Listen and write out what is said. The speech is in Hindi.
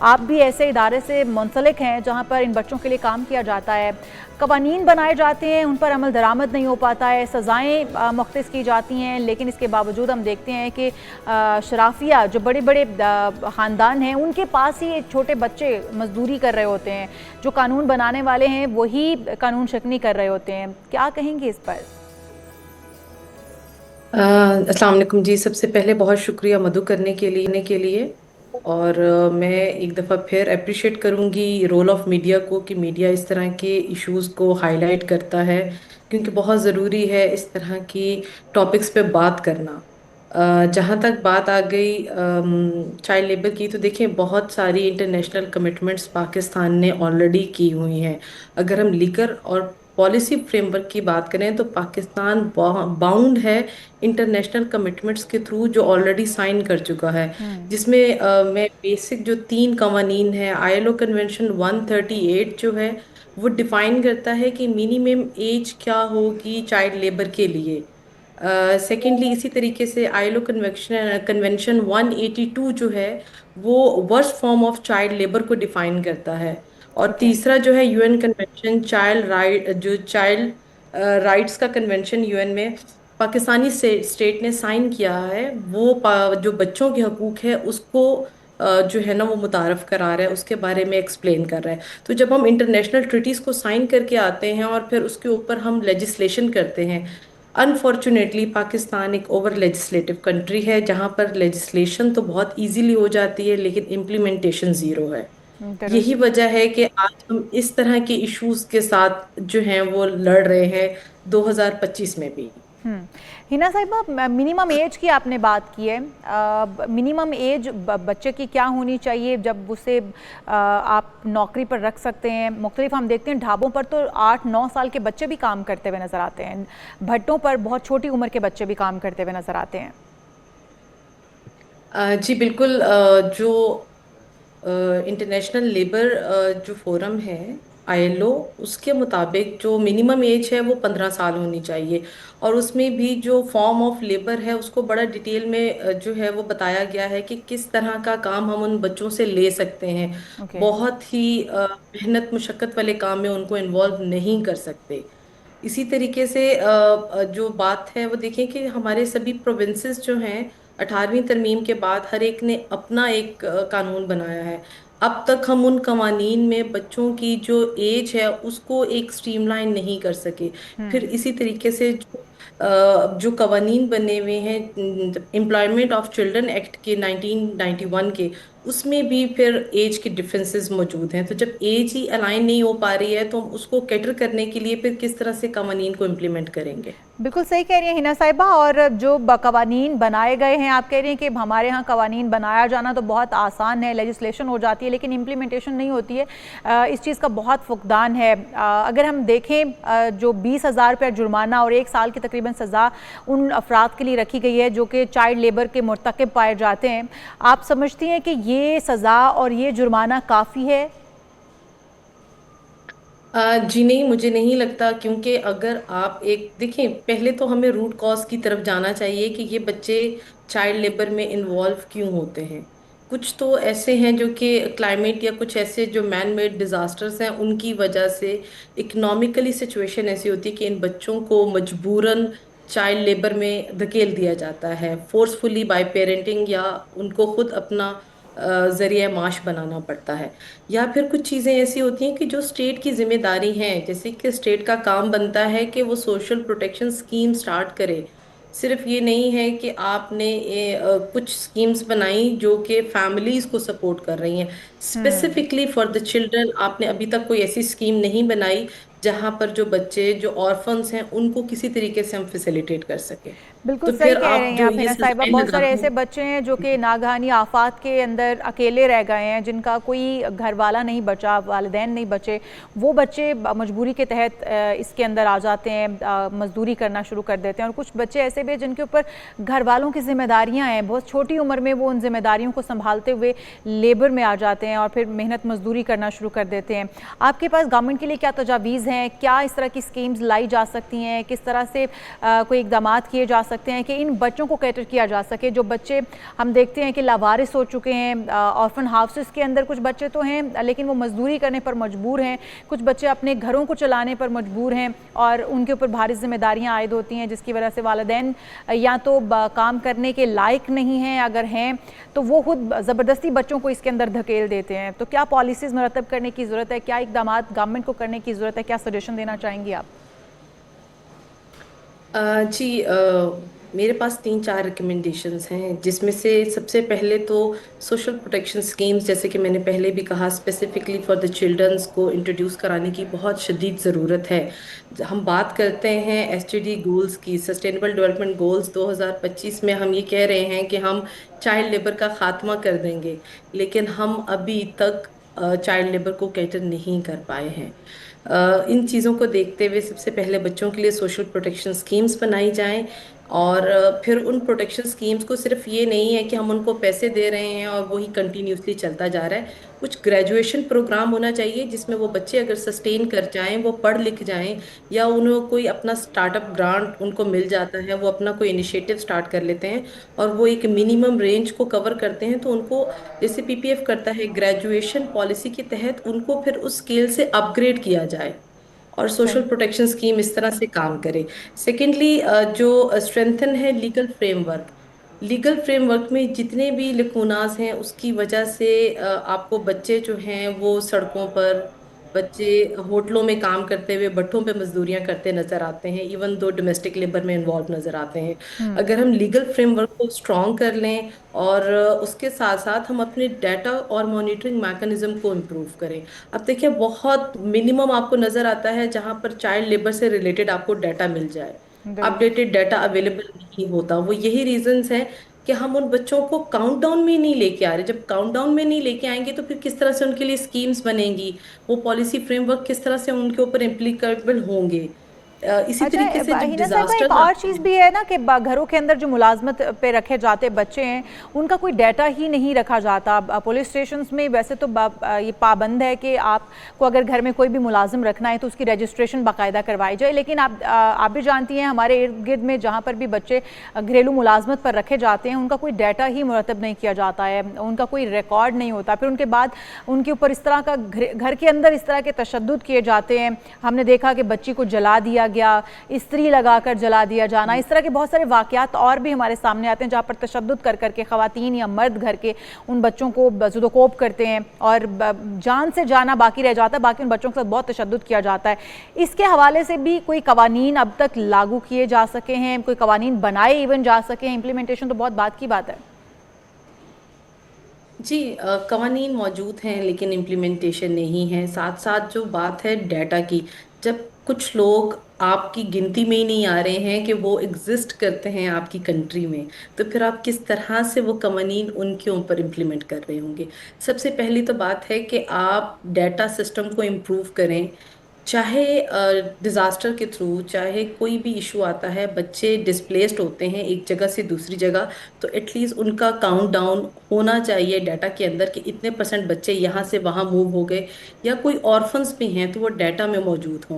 आप भी ऐसे इदारे से मुंसलिक हैं जहाँ पर इन बच्चों के लिए काम किया जाता है, कवानीन बनाए जाते हैं, उन पर अमल दरामद नहीं हो पाता है, सज़ाएँ मुख्तस की जाती हैं, लेकिन इसके बावजूद हम देखते हैं कि शराफिया जो बड़े बड़े ख़ानदान हैं उनके पास ही छोटे बच्चे मजदूरी कर रहे होते हैं, जो कानून बनाने वाले हैं वही कानून शिकनी कर रहे होते हैं। क्या कहेंगे इस पर? अस्सलाम वालेकुम जी। सबसे पहले बहुत शुक्रिया मधु करने के लिए। और मैं एक दफ़ा फिर अप्रिशिएट करूंगी रोल ऑफ मीडिया को कि मीडिया इस तरह के इश्यूज़ को हाईलाइट करता है, क्योंकि बहुत ज़रूरी है इस तरह की टॉपिक्स पे बात करना। जहाँ तक बात आ गई चाइल्ड लेबर की, तो देखिए बहुत सारी इंटरनेशनल कमिटमेंट्स पाकिस्तान ने ऑलरेडी की हुई हैं। अगर हम लीकर और पॉलिसी फ्रेमवर्क की बात करें तो पाकिस्तान बाउंड है इंटरनेशनल कमिटमेंट्स के थ्रू जो ऑलरेडी साइन कर चुका है, जिसमें मैं बेसिक जो 3 कवानीन है, आईएलओ कन्वेंशन 138 जो है वो डिफाइन करता है कि मिनिमम एज क्या होगी चाइल्ड लेबर के लिए। सेकेंडली इसी तरीके से आईएलओ कन्वेंशन कन्वेंशन 182 जो है वो worst form of child labour को डिफाइन करता है। और ठीक है। तीसरा जो है यूएन कन्वेंशन चाइल्ड राइट, जो चाइल्ड राइट्स का कन्वेंशन यूएन में पाकिस्तानी स्टेट ने साइन किया है, वो जो बच्चों के हकूक है उसको जो है ना वो मुतारफ करा रहा है, उसके बारे में एक्सप्लेन कर रहा है। तो जब हम इंटरनेशनल ट्रिटीज को साइन करके आते हैं और फिर उसके ऊपर हम लेजिस्लेशन करते हैं, अनफॉर्चुनेटली पाकिस्तान एक ओवर लेजिस्लेटिव कंट्री है जहां पर लेजिस्लेशन तो बहुत इजीली हो जाती है लेकिन इम्प्लीमेंटेशन ज़ीरो है। यही दुरुस्त। वजह है कि आज हम इस तरह के इश्यूज के साथ जो हैं वो लड़ रहे हैं 2025 में भी। हिना साहिबा, मिनिमम एज की आपने बात की है। मिनिमम एज बच्चे की क्या होनी चाहिए जब उसे आप नौकरी पर रख सकते हैं? मुख्तलिफ हम देखते हैं ढाबों पर तो 8-9 साल के बच्चे भी काम करते हुए नज़र आते हैं, भट्टों पर बहुत छोटी उम्र के बच्चे भी काम करते हुए नज़र आते हैं। जी बिल्कुल। जो इंटरनेशनल लेबर जो फोरम है आईएलओ, उसके मुताबिक जो मिनिमम एज है वो 15 साल होनी चाहिए। और उसमें भी जो फॉर्म ऑफ लेबर है उसको बड़ा डिटेल में जो है वो बताया गया है कि किस तरह का काम हम उन बच्चों से ले सकते हैं। ओके। बहुत ही मेहनत मुशक्कत वाले काम में उनको इन्वॉल्व नहीं कर सकते। इसी तरीके से जो बात है वो देखें कि हमारे सभी प्रोविंसेस जो हैं 18वीं तरमीम के बाद हर एक ने अपना एक कानून बनाया है। अब तक हम उन कवानीन में बच्चों की जो एज है उसको एक स्ट्रीमलाइन नहीं कर सके। फिर इसी तरीके से जो कवानीन बने हुए हैं एम्प्लॉयमेंट ऑफ चिल्ड्रन एक्ट के 1991 के, उसमें भी फिर एज के डिफरेंसेस मौजूद हैं। तो जब एज ही अलाइन नहीं हो पा रही है तो हम उसको कैटर करने के लिए फिर किस तरह से कवानीन को इम्प्लीमेंट करेंगे। बिल्कुल सही कह रही हैं हिना साहिबा। और जो कवानीन बनाए गए हैं, आप कह रही हैं कि हमारे यहाँ कवानीन बनाया जाना तो बहुत आसान है, लेजिस्लेशन हो जाती है लेकिन इम्प्लीमेंटेशन नहीं होती है। इस चीज़ का बहुत फुकदान है। अगर हम देखें जो 20,000 रुपया जुर्माना और 1 साल की तकरीबन सज़ा उन अफराद के लिए रखी गई है जो कि चाइल्ड लेबर के मुर्तकब पाए जाते हैं, आप समझती हैं कि ये सज़ा और ये जुर्माना काफ़ी है? जी नहीं, मुझे नहीं लगता। क्योंकि अगर आप एक देखें, पहले तो हमें रूट कॉज की तरफ जाना चाहिए कि ये बच्चे चाइल्ड लेबर में इन्वॉल्व क्यों होते हैं। कुछ तो ऐसे हैं जो कि क्लाइमेट या कुछ ऐसे जो मैन मेड डिजास्टर्स हैं उनकी वजह से इकोनॉमिकली सिचुएशन ऐसी होती है कि इन बच्चों को मजबूरन चाइल्ड लेबर में धकेल दिया जाता है, फोर्सफुली बाय पेरेंटिंग, या उनको खुद अपना जरिया माश बनाना पड़ता है। या फिर कुछ चीज़ें ऐसी होती हैं कि जो स्टेट की जिम्मेदारी हैं, जैसे कि स्टेट का काम बनता है कि वो सोशल प्रोटेक्शन स्कीम स्टार्ट करे। सिर्फ ये नहीं है कि आपने कुछ स्कीम्स बनाई जो कि फैमिलीज को सपोर्ट कर रही हैं, स्पेसिफिकली फॉर द चिल्ड्रन आपने अभी तक कोई ऐसी स्कीम नहीं बनाई जहां पर जो बच्चे जो ऑर्फन्स हैं उनको किसी तरीके से हम फैसिलिटेट कर सके। बिल्कुल तो सही फिर कह आप रही हैं जो आप ये हिना साहिबा। सजाएं बहुत सारे लगाते ऐसे हैं। बच्चे हैं जो कि नागहानी आफात के अंदर अकेले रह गए हैं, जिनका कोई घर वाला नहीं बचा, वालिदैन नहीं बचे। वो बच्चे मजबूरी के तहत इसके अंदर आ जाते हैं, मजदूरी करना शुरू कर देते हैं। और कुछ बच्चे ऐसे भी हैं जिनके ऊपर घर वालों की जिम्मेदारियाँ हैं, बहुत छोटी उम्र में वो उन जिम्मेदारियों को संभालते हुए लेबर में आ जाते हैं और फिर मेहनत मजदूरी करना शुरू कर देते हैं। आपके पास गवर्नमेंट के लिए क्या तजावीज़ हैं? क्या इस तरह की स्कीम्स लाई जा सकती हैं? किस तरह से कोई इकदाम किए जा सकते हैं कि इन बच्चों को कैटर किया जा सके? जो बच्चे हम देखते हैं कि लावारिस हो चुके हैं, ऑर्फन हाउसेस के अंदर कुछ बच्चे तो हैं लेकिन वो मजदूरी करने पर मजबूर हैं, कुछ बच्चे अपने घरों को चलाने पर मजबूर हैं और उनके ऊपर भारी जिम्मेदारियां आयद होती हैं, जिसकी वजह से वालिदैन या तो काम करने के लायक नहीं हैं, अगर हैं तो वो खुद ज़बरदस्ती बच्चों को इसके अंदर धकेल देते हैं। तो क्या पॉलिसीज़ मुरतब करने की ज़रूरत है, क्या इकदाम गवर्नमेंट को करने की ज़रूरत है, क्या सजेशन देना चाहेंगी आप? जी, मेरे पास 3-4 रिकमेंडेशंस हैं, जिसमें से सबसे पहले तो सोशल प्रोटेक्शन स्कीम्स, जैसे कि मैंने पहले भी कहा, स्पेसिफिकली फॉर द चिल्ड्रंस को इंट्रोड्यूस कराने की बहुत शदीद ज़रूरत है। हम बात करते हैं एसडीजी गोल्स की, सस्टेनेबल डेवलपमेंट गोल्स 2025 में हम ये कह रहे हैं कि हम चाइल्ड लेबर का खात्मा कर देंगे, लेकिन हम अभी तक चाइल्ड लेबर को कैटर नहीं कर पाए हैं। इन चीज़ों को देखते हुए सबसे पहले बच्चों के लिए सोशल प्रोटेक्शन स्कीम्स बनाई जाएं, और फिर उन प्रोटेक्शन स्कीम्स को सिर्फ ये नहीं है कि हम उनको पैसे दे रहे हैं और वही कंटिन्यूसली चलता जा रहा है। कुछ ग्रेजुएशन प्रोग्राम होना चाहिए जिसमें वो बच्चे अगर सस्टेन कर जाएं, वो पढ़ लिख जाएं, या उन्हें कोई अपना स्टार्टअप ग्रांट उनको मिल जाता है, वो अपना कोई इनिशिएटिव स्टार्ट कर लेते हैं और वो एक मिनिमम रेंज को कवर करते हैं, तो उनको, जैसे पीपीएफ करता है ग्रेजुएशन पॉलिसी के तहत, उनको फिर उस स्केल से अपग्रेड किया जाए और सोशल सही। प्रोटेक्शन स्कीम इस तरह से काम करे। सेकेंडली, जो स्ट्रेंथन है लीगल फ्रेमवर्क में जितने भी लिकुनास हैं, उसकी वजह से आपको बच्चे जो हैं वो सड़कों पर, बच्चे होटलों में काम करते हुए, भट्ठों पे मजदूरियां करते नजर आते हैं, इवन दो डोमेस्टिक लेबर में इन्वॉल्व नजर आते हैं। हम्म। अगर हम लीगल फ्रेमवर्क को स्ट्रॉन्ग कर लें और उसके साथ साथ हम अपने डाटा और मॉनिटरिंग मैकेनिज्म को इम्प्रूव करें। अब देखिए, बहुत मिनिमम आपको नजर आता है जहां पर चाइल्ड लेबर से रिलेटेड आपको डाटा मिल जाए, बिल्कुल। अपडेटेड डाटा अवेलेबल नहीं होता। वो यही रीजंस हैं कि हम उन बच्चों को काउंटडाउन में नहीं लेके आ रहे। जब काउंटडाउन में नहीं लेके आएंगे तो फिर किस तरह से उनके लिए स्कीम्स बनेंगी, वो पॉलिसी फ्रेमवर्क किस तरह से उनके ऊपर इम्प्लीकेबल होंगे। इसी अच्छा तरीके से जब हिना साहिबा, एक डिजास्टर और आते चीज़ हैं। भी है ना कि घरों के अंदर जो मुलाजमत पे रखे जाते बच्चे हैं उनका कोई डाटा ही नहीं रखा जाता। पुलिस स्टेशंस में वैसे तो ये पाबंद है कि आपको अगर घर में कोई भी मुलाजिम रखना है तो उसकी रजिस्ट्रेशन बाकायदा करवाई जाए, लेकिन आप भी जानती हैं हमारे इर्द गिर्द में जहाँ पर भी बच्चे घरेलू मुलाजमत पर रखे जाते हैं उनका कोई डाटा ही मुरतब नहीं किया जाता है, उनका कोई रिकॉर्ड नहीं होता। फिर उनके बाद उनके ऊपर इस तरह का घर के अंदर इस तरह के तशद्दुद किए जाते हैं। हमने देखा कि बच्ची को जला दिया गया, इस्त्री लगाकर जला दिया जाना, इस तरह के बहुत सारे वाकयात और भी हमारे सामने आते हैं जहाँ पर तशद्दुद कर करके ख़वातीन या मर्द घर के उन बच्चों को ज़ुदोकोब करते हैं और जान से जाना बाकी रह जाता है, बाकी उन बच्चों के साथ बहुत तशद्दुद किया जाता है। इसके हवाले से भी कोई कवानीन अब तक लागू किए जा सके हैं, कोई कवानीन बनाए इवन जा सके हैं? इम्प्लीमेंटेशन तो बहुत बात की बात है। जी, कवानीन मौजूद हैं लेकिन इम्प्लीमेंटेशन नहीं है। साथ साथ जो बात है डाटा की, जब कुछ लोग आपकी गिनती में ही नहीं आ रहे हैं कि वो एग्जिस्ट करते हैं आपकी कंट्री में, तो फिर आप किस तरह से वो कवानीन उनके ऊपर इम्प्लीमेंट कर रहे होंगे। सबसे पहली तो बात है कि आप डाटा सिस्टम को इम्प्रूव करें। चाहे डिजास्टर के थ्रू, चाहे कोई भी इशू आता है, बच्चे डिस्प्लेस्ड होते हैं एक जगह से दूसरी जगह, तो एटलीस्ट उनका काउंट डाउन होना चाहिए डाटा के अंदर कि इतने % बच्चे यहाँ से वहाँ मूव हो गए, या कोई ऑर्फन्स भी हैं तो वो डाटा में मौजूद हों।